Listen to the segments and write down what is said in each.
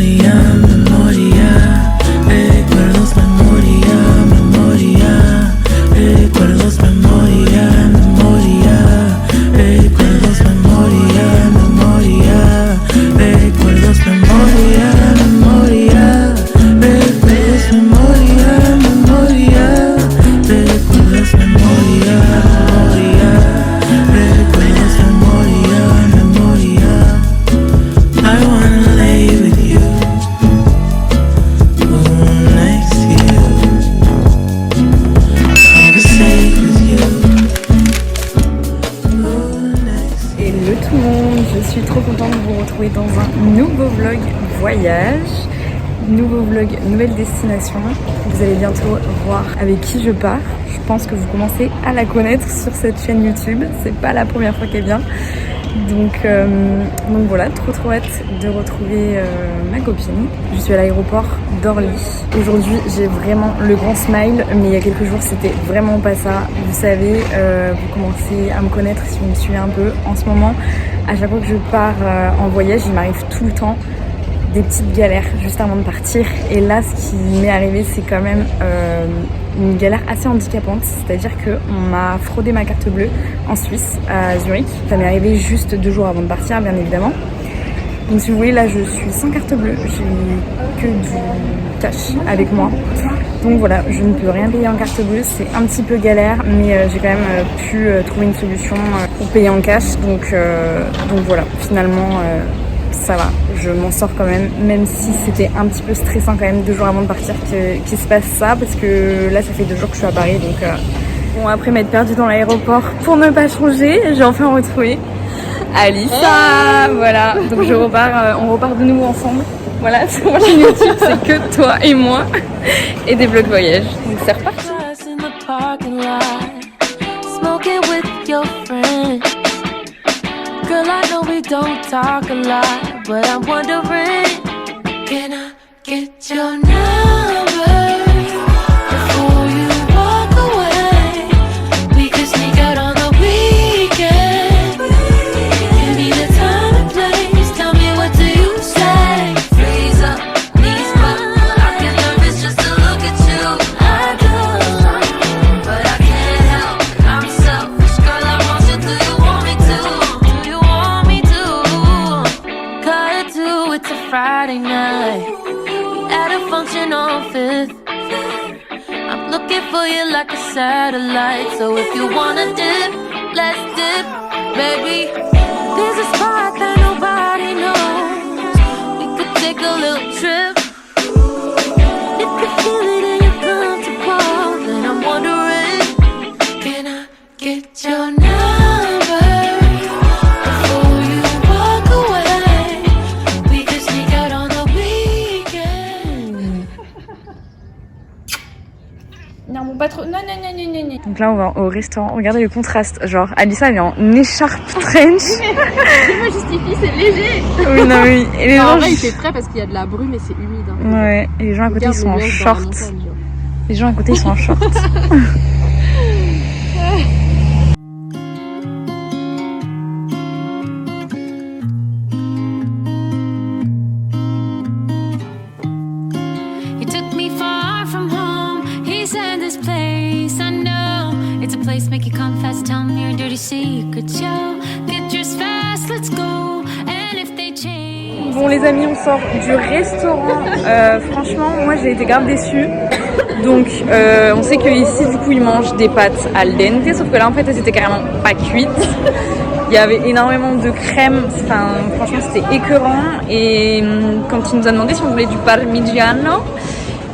memoria, memoria, recuerdos, memoria, memoria, recuerdos, memoria, memoria, recuerdos, memoria, memoria, recuerdos, memoria, memoria, recuerdos, memoria, memoria, recuerdos, memoria, memoria, recuerdos, memoria, memoria. I wanna lay with you, next to you, conversate with you, next to you. Hello tout le monde, je suis trop contente de vous retrouver dans un nouveau vlog voyage, nouveau vlog, nouvelle destination. Vous allez bientôt voir avec qui je pars. Je pense que vous commencez à la connaître sur cette chaîne YouTube, c'est pas la première fois qu'elle vient. Donc voilà, trop hâte de retrouver ma copine. Je suis à l'aéroport d'Orly. Aujourd'hui j'ai vraiment le grand smile, mais il y a quelques jours c'était vraiment pas ça. Vous savez, vous commencez à me connaître si vous me suivez un peu. En ce moment, à chaque fois que je pars en voyage, il m'arrive tout le temps des petites galères juste avant de partir. Et là, ce qui m'est arrivé, c'est quand même une galère assez handicapante. C'est-à-dire qu'on m'a fraudé ma carte bleue en Suisse, à Zurich. Ça m'est arrivé juste 2 jours avant de partir, bien évidemment. Donc si vous voyez, là, je suis sans carte bleue. J'ai que du cash avec moi. Donc voilà, je ne peux rien payer en carte bleue. C'est un petit peu galère, mais j'ai quand même pu trouver une solution pour payer en cash. Donc voilà, finalement... ça va, je m'en sors quand même si c'était un petit peu stressant quand même 2 jours avant de partir qu'il se passe ça, parce que là ça fait 2 jours que je suis à Paris, donc bon, après m'être perdue dans l'aéroport pour ne pas changer, j'ai enfin retrouvé Alissa, voilà, donc je repars, on repart de nouveau ensemble, voilà, sur ma chaîne YouTube c'est que toi et moi et des vlogs voyage, donc c'est reparti. Girl, I know we don't talk a lot, but I'm wondering, can I get your number before you walk away? We could sneak out on the weekend. Give me the time and place, tell me what do you say? Freeze up, knees up, I get nervous just to look at you. I do, but I can't help, I'm selfish. Girl, I want you, do you want me to? It's a Friday night, we at a function on 5th. I'm looking for you like a satellite, so if you wanna dip, let's dip, baby. There's a spot that nobody knows, we could take a little trip. If you feel it and you're comfortable, then I'm wondering, can I get your number? Non, pas trop. Non. Donc là, on va au restaurant. Regardez le contraste. Genre, Alissa, elle est en écharpe trench. Je me justifie, c'est léger. Oui, non, oui. Et les gens, en vrai, il fait frais parce qu'il y a de la brume et c'est humide. Hein. Ouais, et les gens à côté, ils sont en short. Les gens à côté, ils sont en short. Make you confess, tell me your dirty secrets, yo. Get yours fast, let's go. And if they change. Bon les amis, on sort du restaurant. Franchement, moi j'ai été grave déçue. Donc on sait que ici du coup ils mangent des pâtes al dente, sauf que là en fait elles étaient carrément pas cuites. Il y avait énormément de crème, enfin franchement c'était écœurant. Et quand il nous a demandé si on voulait du parmigiano,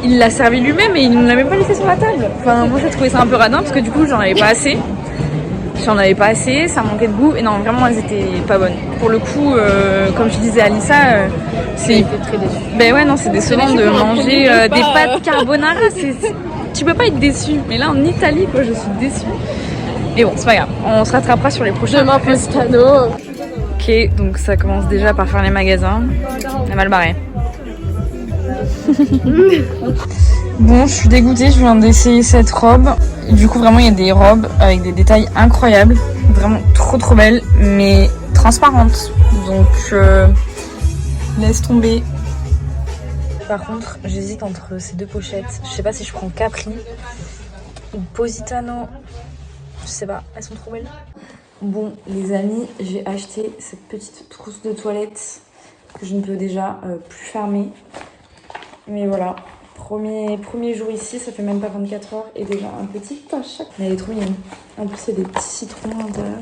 il l'a servi lui-même et il ne l'a même pas laissé sur la table. Enfin, moi j'ai trouvé ça un peu radin parce que du coup j'en avais pas assez. Ça manquait de goût et non, vraiment elles étaient pas bonnes. Pour le coup, comme je disais à Alissa, c'est très déçu. Ben ouais, non, c'est décevant de manger des pâtes carbonara. Tu peux pas être déçu. Mais là en Italie, quoi, je suis déçue. Et bon, c'est pas grave, on se rattrapera sur les prochains. Demain, Toscano. Ok, donc ça commence déjà par faire les magasins. On a mal barré. Bon, je suis dégoûtée, je viens d'essayer cette robe. Du coup, vraiment, il y a des robes avec des détails incroyables. Vraiment trop belles, mais transparentes. Donc, laisse tomber. Par contre, j'hésite entre ces deux pochettes. Je sais pas si je prends Capri ou Positano. Je sais pas, elles sont trop belles. Bon, les amis, j'ai acheté cette petite trousse de toilette que je ne peux déjà plus fermer. Mais voilà, premier jour ici, ça fait même pas 24 heures et déjà un petit à chaque. Mais elle est trop mignonne. En plus, il y a des petits citrons à l'intérieur.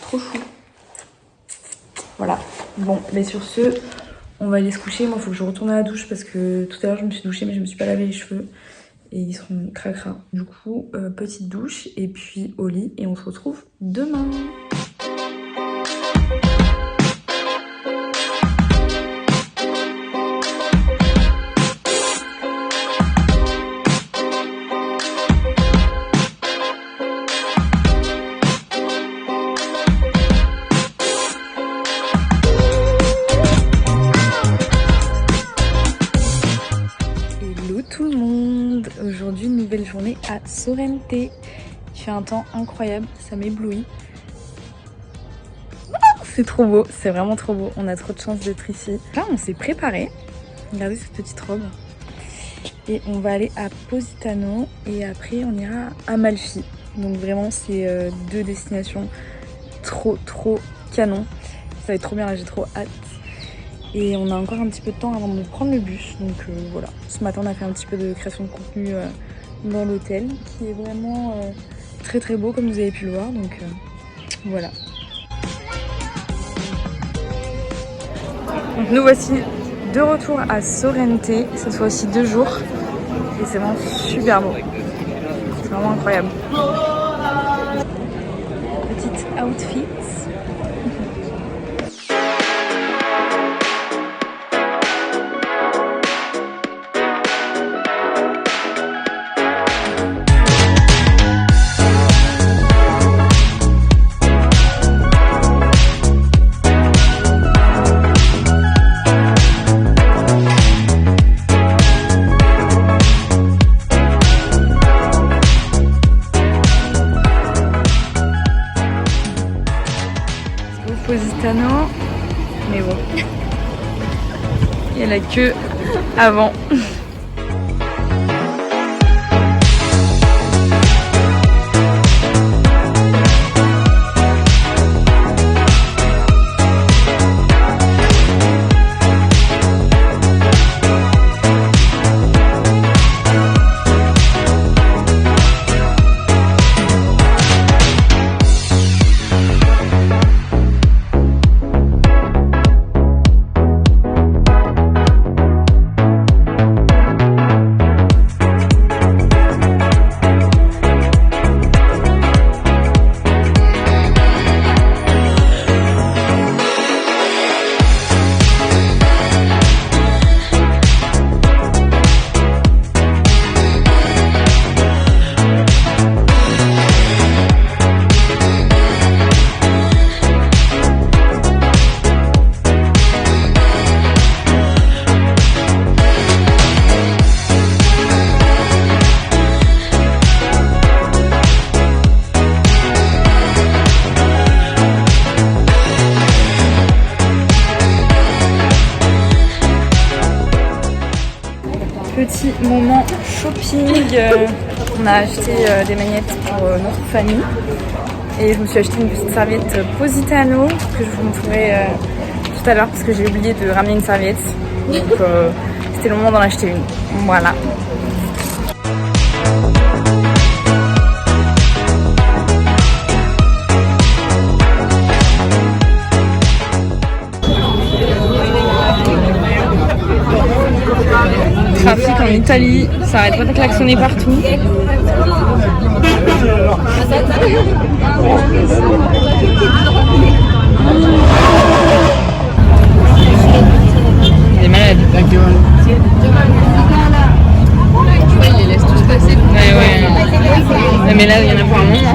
Trop chou. Voilà. Bon, mais sur ce, on va aller se coucher. Moi, il faut que je retourne à la douche parce que tout à l'heure, je me suis douchée, mais je me suis pas lavé les cheveux. Et ils seront cracra. Du coup, petite douche et puis au lit. Et on se retrouve demain. Aujourd'hui, nouvelle journée à Sorrente. Il fait un temps incroyable, ça m'éblouit. C'est trop beau, c'est vraiment trop beau. On a trop de chance d'être ici. Là, on s'est préparé. Regardez cette petite robe. Et on va aller à Positano et après on ira à Amalfi. Donc vraiment, c'est deux destinations trop canon. Ça va être trop bien là, j'ai trop hâte. Et on a encore un petit peu de temps avant de prendre le bus. Donc voilà, ce matin on a fait un petit peu de création de contenu dans l'hôtel qui est vraiment très beau comme vous avez pu le voir. Donc voilà. Donc nous voici de retour à Sorrente. Cette fois aussi 2 jours. Et c'est vraiment super beau. C'est vraiment incroyable. Petite outfit. Positano, mais bon, il y a la queue avant. Petit moment shopping, on a acheté des magnettes pour notre famille et je me suis acheté une petite serviette Positano que je vous montrerai tout à l'heure parce que j'ai oublié de ramener une serviette, donc c'était le moment d'en acheter une, voilà. Trafic en Italie, ça arrête pas de klaxonner partout. Il est malade. Ouais, il les laisse tous passer. Ouais. Mais là, il y en a pour un moment.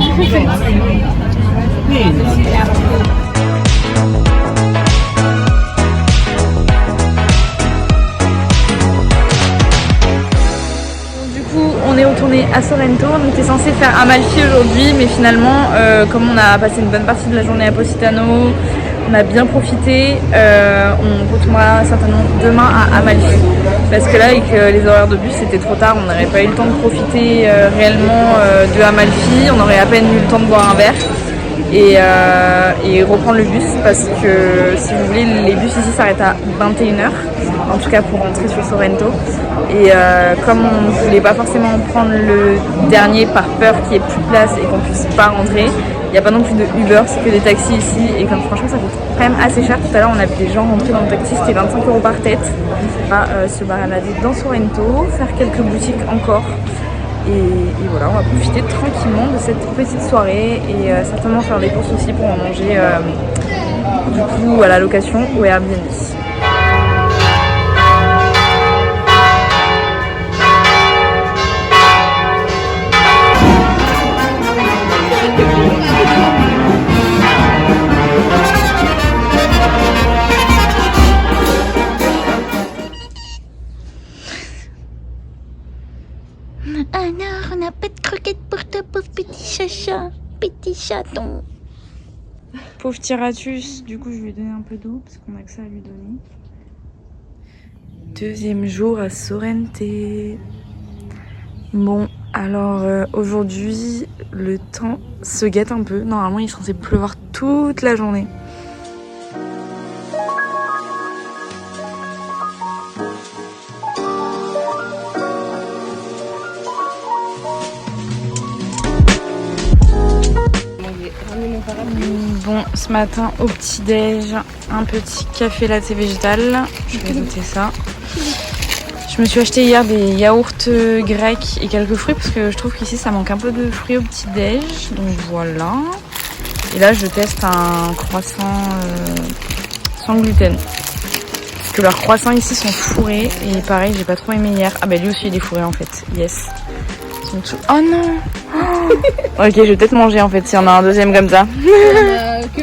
On est retourné à Sorrento, on était censé faire Amalfi aujourd'hui, mais finalement, comme on a passé une bonne partie de la journée à Positano, On a bien profité. On retournera certainement demain à Amalfi. Parce que là, avec les horaires de bus, c'était trop tard. On n'aurait pas eu le temps de profiter réellement de Amalfi. On aurait à peine eu le temps de boire un verre. Et reprendre le bus parce que si vous voulez les bus ici s'arrêtent à 21h en tout cas pour rentrer sur Sorrento et comme on ne voulait pas forcément prendre le dernier par peur qu'il n'y ait plus de place et qu'on puisse pas rentrer, il n'y a pas non plus de Uber, c'est que des taxis ici et comme franchement ça coûte quand même assez cher. Tout à l'heure on a vu des gens rentrer dans le taxi, c'était 25 € par tête. On va se balader dans Sorrento, faire quelques boutiques encore. Et voilà, on va profiter tranquillement de cette petite soirée et certainement faire des courses aussi pour en manger du coup à la location ou à Airbnb. Alors, on n'a pas de croquettes pour toi, pauvre petit chacha, petit chaton. Pauvre Tiratus, du coup je lui ai donné un peu d'eau parce qu'on a que ça à lui donner. Deuxième jour à Sorrente. Bon, alors aujourd'hui le temps se gâte un peu. Normalement il est censé pleuvoir toute la journée. Bon, ce matin au petit-déj, un petit café latte végétal. Je vais goûter ça. Je me suis acheté hier des yaourts grecs et quelques fruits parce que je trouve qu'ici ça manque un peu de fruits au petit-déj. Donc voilà. Et là, je teste un croissant sans gluten. Parce que leurs croissants ici sont fourrés et pareil, j'ai pas trop aimé hier. Ah bah lui aussi il est fourré en fait. Yes. Oh non. Oh. Ok, je vais peut-être manger en fait s'il y en a un deuxième comme ça. Que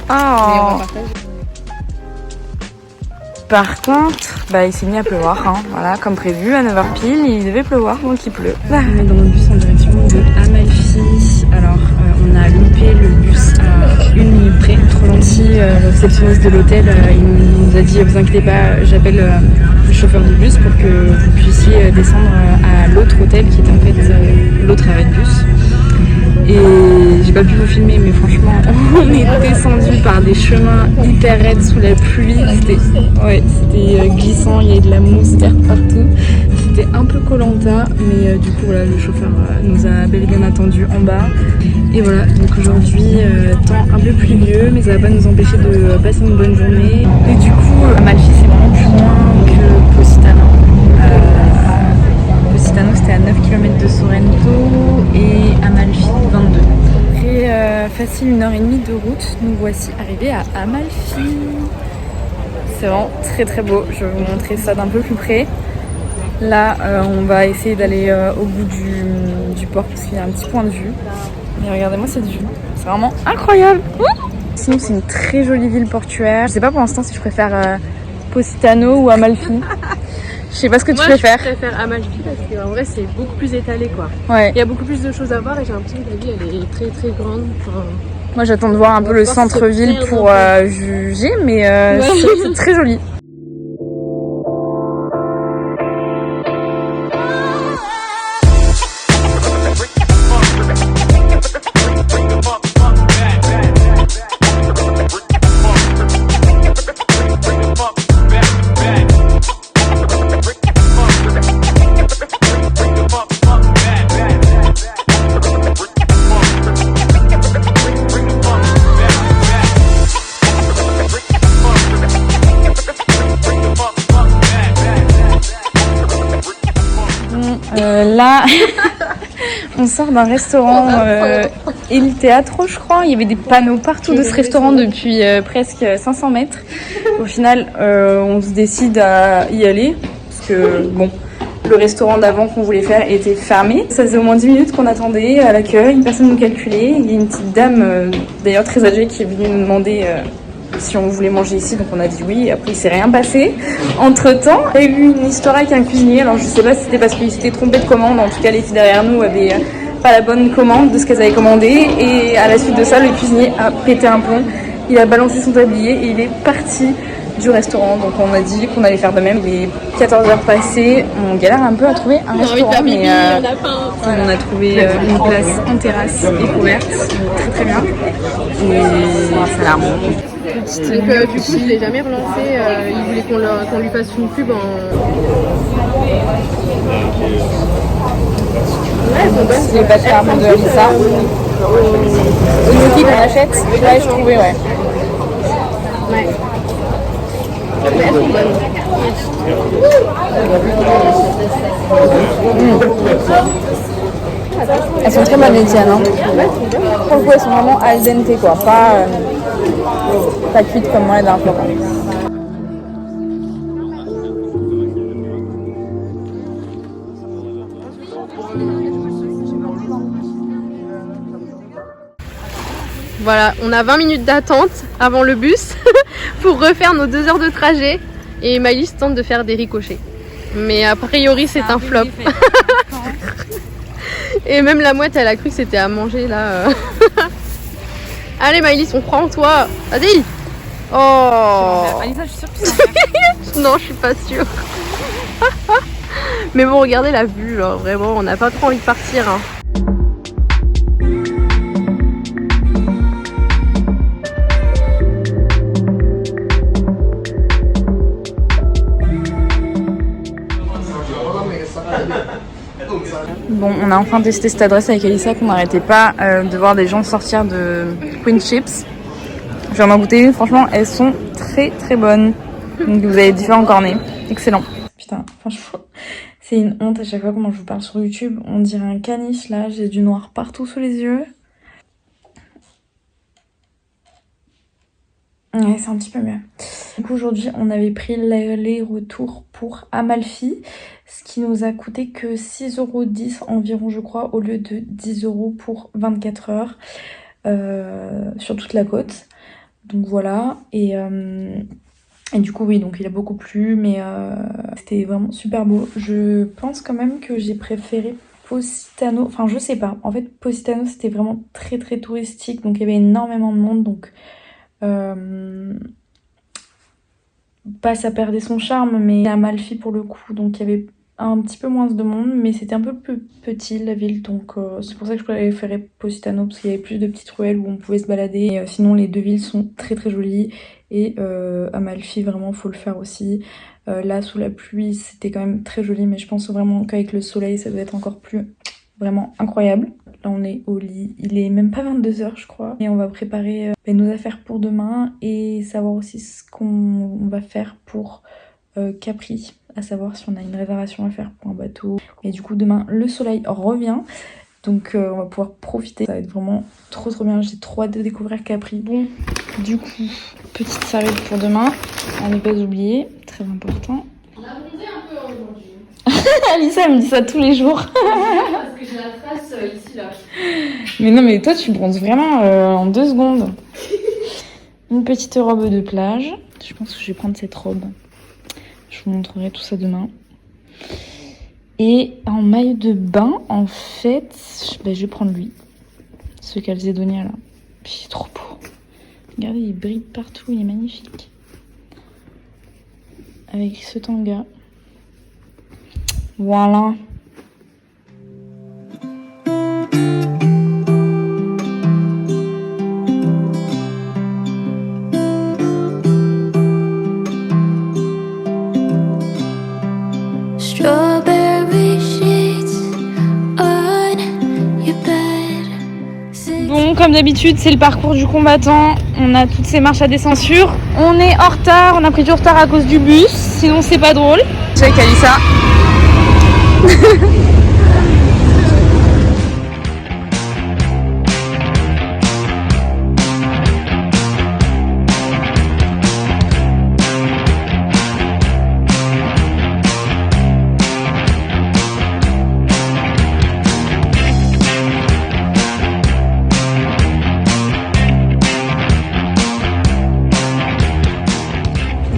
un. Oh. Par contre, bah, il s'est mis à pleuvoir, hein. Voilà, comme prévu, à 9h pile, il devait pleuvoir, donc il pleut. On est dans le bus en direction de Amalfi. Alors, on a loupé le bus à 1 minute près, trop gentil. Le réceptionniste de l'hôtel, il nous a dit, vous inquiétez pas, j'appelle le chauffeur de bus pour que vous puissiez descendre à l'autre hôtel qui était en fait l'autre arrêt de bus. Et j'ai pas pu vous filmer, mais franchement, on est descendu par des chemins hyper raides sous la pluie. C'était glissant, il y avait de la mousse d'air partout. C'était un peu Koh-Lanta, mais du coup, voilà, le chauffeur nous a bel et bien attendu en bas. Et voilà, donc aujourd'hui, temps un peu pluvieux, mais ça va pas nous empêcher de passer une bonne journée. Et du coup, Amalfi, c'est vraiment plus loin que Positano. Positano, c'était à 9 km de Sorrento et Amalfi, 22. Après facile 1h30 de route, nous voici arrivés à Amalfi. C'est vraiment très très beau, je vais vous montrer ça d'un peu plus près. Là, on va essayer d'aller au bout du port parce qu'il y a un petit point de vue. Mais regardez-moi cette vue, c'est vraiment incroyable. Sinon, c'est une très jolie ville portuaire. Je sais pas pour l'instant si je préfère Positano ou Amalfi. Je sais pas ce que tu préfères. Moi, je préfère Amalfi parce qu'en vrai, c'est beaucoup plus étalé, quoi. Ouais. Il y a beaucoup plus de choses à voir et j'ai l'impression que la ville, elle est très très grande. Enfin, moi, j'attends de voir un peu le centre-ville pour juger, mais c'est très joli. Là, on sort d'un restaurant Il Teatro, je crois. Il y avait des panneaux partout de ce restaurant depuis presque 500 mètres. Au final, on se décide à y aller parce que, bon, le restaurant d'avant qu'on voulait faire était fermé. Ça faisait au moins 10 minutes qu'on attendait à l'accueil. Personne ne nous calculait. Il y a une petite dame, d'ailleurs très âgée, qui est venue nous demander si on voulait manger ici, donc on a dit oui, et après il s'est rien passé. Entre temps, il y a eu une histoire avec un cuisinier, alors je sais pas si c'était parce qu'il s'était trompé de commande, en tout cas les filles derrière nous avaient pas la bonne commande de ce qu'elles avaient commandé, et à la suite de ça, le cuisinier a pété un plomb. Il a balancé son tablier et il est parti du restaurant. Donc on a dit qu'on allait faire de même. Il est 14h passées. On galère un peu à trouver un restaurant, mais on a trouvé une place en terrasse et couverte. Très très bien. Et ça a l'air bon. Donc du coup je l'ai jamais relancé, il voulait qu'on lui fasse une pub en... Ouais, elles sont bonnes. Les pâtes carbo de Alissa. Au gnocchi qu'on achète, là je trouvais ouais. Ouais. Mais elles sont bonnes. Elles sont très bonnes les tiennes. Hein. Pour le coup elles sont vraiment al dente quoi, pas cuites comme moi la dernière fois. Voilà, on a 20 minutes d'attente avant le bus pour refaire nos 2 heures de trajet. Et Maëlys tente de faire des ricochets. Mais a priori c'est un flop. Et même la mouette elle a cru que c'était à manger là. Allez Maëlys, on croit en toi. Vas-y. Oh. Alissa, je suis sûre que tu sais. Non, je suis pas sûre. Mais bon, regardez la vue, genre, vraiment, on n'a pas trop envie de partir. Hein. Bon, on a enfin testé cette adresse avec Alissa qu'on n'arrêtait pas de voir des gens sortir de Queen Chips. Je vais en goûter une, franchement elles sont très très bonnes. Donc vous avez différents cornets, excellent. Putain, franchement c'est une honte à chaque fois comment je vous parle sur YouTube. On dirait un caniche là, j'ai du noir partout sous les yeux. Ouais, c'est un petit peu mieux. Du coup aujourd'hui on avait pris l'aller-retour pour Amalfi, ce qui nous a coûté que 6,10 € environ je crois, au lieu de 10 € pour 24 heures sur toute la côte. Donc voilà, et du coup oui, donc il a beaucoup plu, mais c'était vraiment super beau. Je pense quand même que j'ai préféré Positano, enfin je sais pas, en fait Positano c'était vraiment très très touristique, donc il y avait énormément de monde, donc pas ça perdait son charme, mais Amalfi pour le coup, donc il y avait un petit peu moins de monde, mais c'était un peu plus petit la ville, donc c'est pour ça que je préférais Positano, parce qu'il y avait plus de petites ruelles où on pouvait se balader. Et, sinon les deux villes sont très très jolies, et Amalfi vraiment faut le faire aussi. Là sous la pluie c'était quand même très joli, mais je pense vraiment qu'avec le soleil ça doit être encore plus vraiment incroyable. Là on est au lit, il est même pas 22 h je crois, et on va préparer nos affaires pour demain et savoir aussi ce qu'on va faire pour Capri, à savoir si on a une réservation à faire pour un bateau. Et du coup demain le soleil revient, donc on va pouvoir profiter, ça va être vraiment trop bien, j'ai trop hâte de découvrir Capri. Bon, du coup petite serviette pour demain, à ne pas oublier, très important. On a bondé un peu aujourd'hui. Alissa elle me dit ça tous les jours. Parce que j'ai la trace ici là. Mais non, mais toi tu bronzes vraiment en 2 secondes. Une petite robe de plage, je pense que je vais prendre cette robe. Je vous montrerai tout ça demain. Et en maillot de bain, en fait, je vais prendre lui. Ce calzédonien là. Il est trop beau. Regardez, il brille partout, il est magnifique. Avec ce tanga. Voilà. Bon, comme d'habitude, c'est le parcours du combattant. On a toutes ces marches à descendre sur. On est en retard, on a pris du retard à cause du bus. Sinon, c'est pas drôle. J'ai avec Alissa.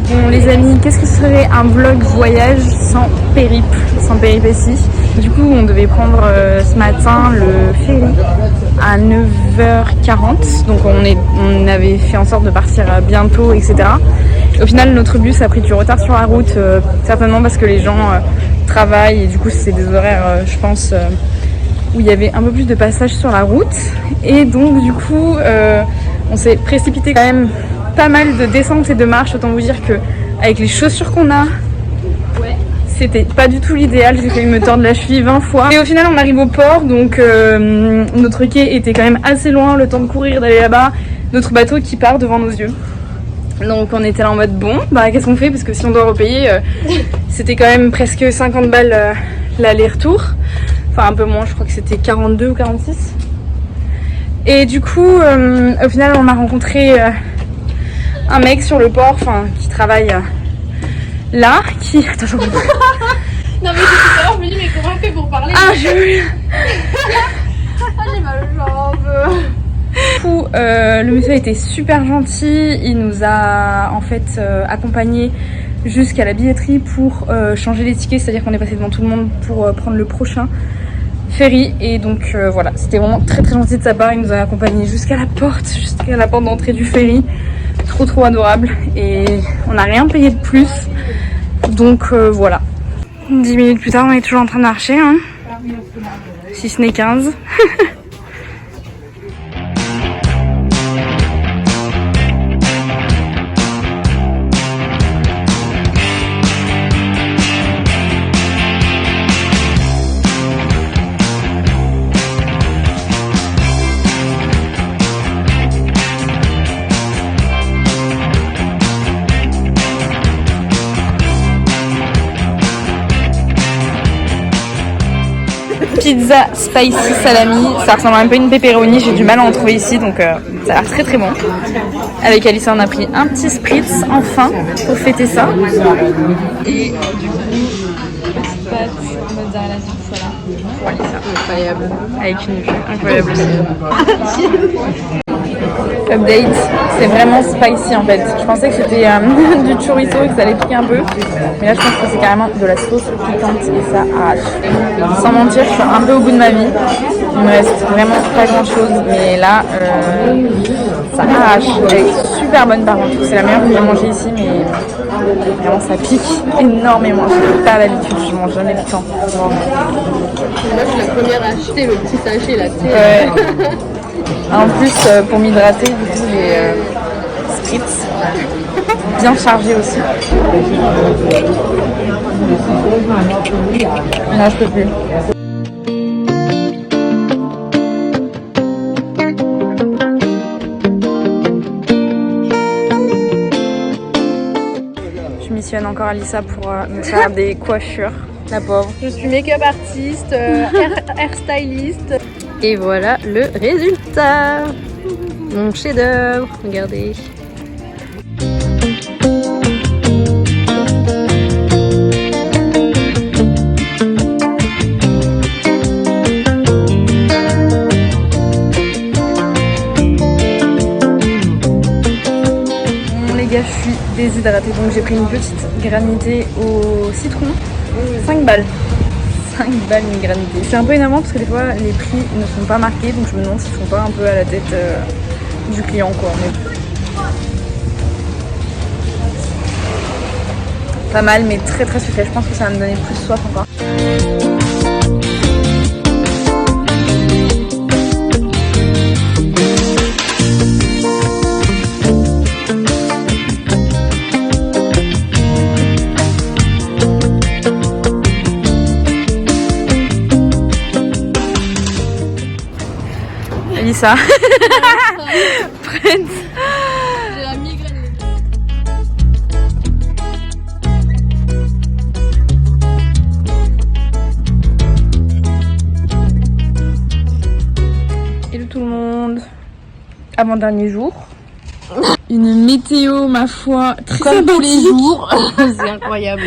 Bon les amis, qu'est-ce que serait un vlog voyage sans périple, sans péripéties. Du coup on devait prendre ce matin le ferry à 9h40, donc on avait fait en sorte de partir bientôt, etc. Au final notre bus a pris du retard sur la route, certainement parce que les gens travaillent et du coup c'est des horaires je pense où il y avait un peu plus de passages sur la route. Et donc du coup on s'est précipité quand même pas mal de descentes et de marches, autant vous dire que avec les chaussures qu'on a, c'était pas du tout l'idéal, j'ai failli me tordre la cheville 20 fois. Et au final on arrive au port, donc notre quai était quand même assez loin, le temps de courir, d'aller là-bas, notre bateau qui part devant nos yeux. Donc on était là en mode bon, bah qu'est-ce qu'on fait, parce que si on doit repayer, c'était quand même presque 50 balles l'aller-retour. Enfin un peu moins, je crois que c'était 42 ou 46. Et du coup, au final on a rencontré un mec sur le port, enfin qui travaille là, qui... Attends, j'en peux pas. Non mais j'ai peur, je me dis mais comment elle fait pour parler? Ah j'ai mal aux jambes. Du coup, le monsieur a été super gentil, il nous a en fait accompagnés jusqu'à la billetterie pour changer les tickets, c'est-à-dire qu'on est passé devant tout le monde pour prendre le prochain ferry. Et donc voilà, c'était vraiment très très gentil de sa part, il nous a accompagnés jusqu'à la porte d'entrée du ferry. Trop adorable, et on n'a rien payé de plus, donc voilà. 10 minutes plus tard on est toujours en train de marcher, hein. Si ce n'est 15. Pizza spicy salami, ça ressemble un peu à une pepperoni, j'ai du mal à en trouver ici, donc ça a l'air très bon. Avec Alissa on a pris un petit spritz enfin pour fêter ça. Et du coup, petite pâte mozzarella voilà, pour Alissa. Incroyable. Avec une vue incroyable aussi. Update, c'est vraiment spicy en fait. Je pensais que c'était du chorizo et que ça allait piquer un peu. Mais là je pense que c'est carrément de la sauce piquante et ça arrache. Sans mentir, je suis un peu au bout de ma vie. Il me reste vraiment pas grand chose. Mais là, ça arrache. Elle est super bonne par contre. C'est la meilleure que j'ai mangée ici, mais vraiment ça pique énormément. Je n'ai pas l'habitude, je mange jamais piquant. Moi je suis la première à acheter le petit sachet là. Ouais. En plus, pour m'hydrater, du coup, les spritz bien chargés aussi. Là, je peux plus. Je missionne encore Alissa pour me faire des coiffures, la pauvre. Je suis make-up artiste, hairstyliste. Et voilà le résultat. Mon chef-d'œuvre, regardez. Bon les gars, je suis déshydratée, donc j'ai pris une petite granité au citron, 5 balles. 5 balles une granité. C'est un peu énervant parce que des fois les prix ne sont pas marqués, donc je me demande s'ils font pas un peu à la tête du client quoi. Mais... pas mal mais très sucré, je pense que ça va me donner plus soif encore. Alissa prête. J'ai la migraine. Hello tout le monde. Avant-dernier jour. Une météo, ma foi, très Comme tous les sympathique. jours. C'est incroyable.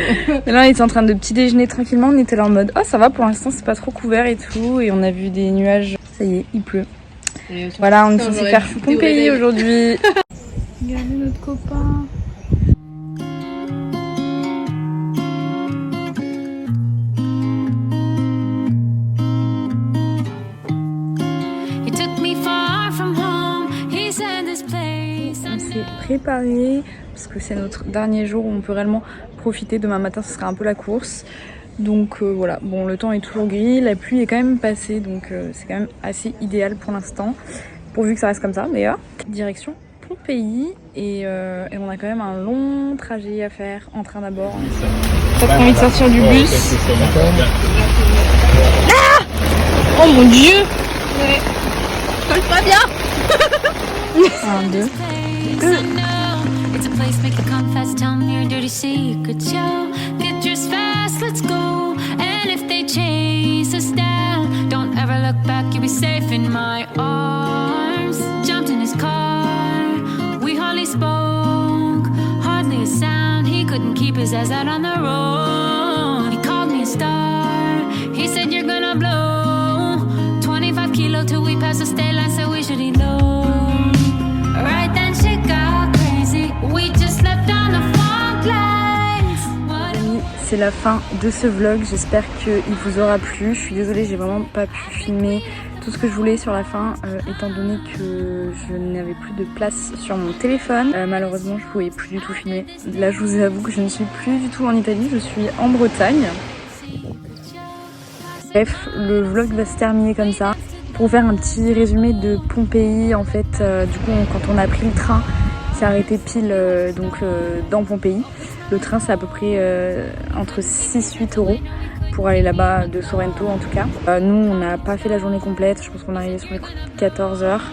Et là on était en train de petit déjeuner tranquillement, on était là en mode oh ça va pour l'instant, c'est pas trop couvert et tout, et on a vu des nuages, ça y est il pleut. Voilà, on est censé faire Pompéi aujourd'hui. Regardez notre copain. préparer parce que c'est notre dernier jour où on peut réellement profiter. Demain matin ce sera un peu la course. Donc voilà, bon le temps est toujours gris, la pluie est quand même passée donc c'est quand même assez idéal pour l'instant. Pourvu que ça reste comme ça d'ailleurs. Direction Pompéi et on a quand même un long trajet à faire en train d'abord. T'as trop envie de sortir du bus. Ah oh mon dieu. Ouais. Colle pas bien. 1, 2. It's a place make you confess, tell me your dirty secrets, yo. Get yours fast, let's go. And if they chase us down, don't ever look back, you'll be safe in my arms. Jumped in his car, we hardly spoke, hardly a sound. He couldn't keep his eyes out on the road. He called me a star, he said you're gonna blow. 25 kilo till we pass the state line, so we should eat low. Right then she got crazy. We just left on the funk lines. C'est la fin de ce vlog, j'espère qu'il vous aura plu. Je suis désolée, j'ai vraiment pas pu filmer tout ce que je voulais sur la fin étant donné que je n'avais plus de place sur mon téléphone. Malheureusement je pouvais plus du tout filmer. Là je vous avoue que je ne suis plus du tout en Italie, je suis en Bretagne. Bref, le vlog va se terminer comme ça. Pour faire un petit résumé de Pompéi, en fait, du coup, quand on a pris le train, s'est arrêté pile dans Pompéi. Le train, c'est à peu près entre 6-8 euros pour aller là-bas, de Sorrento en tout cas. Nous, on n'a pas fait la journée complète, je pense qu'on est arrivé sur les 14 heures.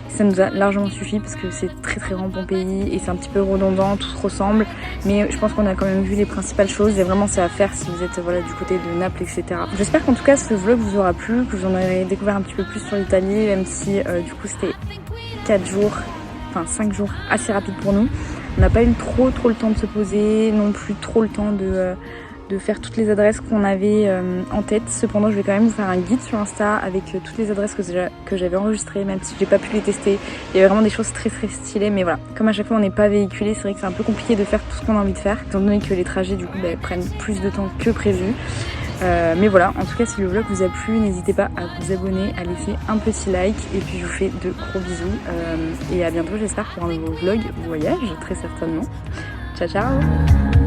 Ça nous a largement suffi parce que c'est très très grand Pompéi et c'est un petit peu redondant, tout se ressemble. Mais je pense qu'on a quand même vu les principales choses et vraiment c'est à faire si vous êtes voilà, du côté de Naples, etc. J'espère qu'en tout cas ce vlog vous aura plu, que vous en aurez découvert un petit peu plus sur l'Italie, même si du coup c'était 4 jours, enfin 5 jours assez rapide pour nous. On n'a pas eu trop le temps de se poser, non plus trop le temps de faire toutes les adresses qu'on avait en tête. Cependant je vais quand même vous faire un guide sur Insta avec toutes les adresses que j'avais enregistrées, même si j'ai pas pu les tester. Il y avait vraiment des choses très stylées, mais voilà, comme à chaque fois on n'est pas véhiculé, c'est vrai que c'est un peu compliqué de faire tout ce qu'on a envie de faire étant donné que les trajets du coup prennent plus de temps que prévu. Mais voilà, en tout cas si le vlog vous a plu, n'hésitez pas à vous abonner, à laisser un petit like et puis je vous fais de gros bisous et à bientôt j'espère pour un nouveau vlog voyage, très certainement. Ciao ciao.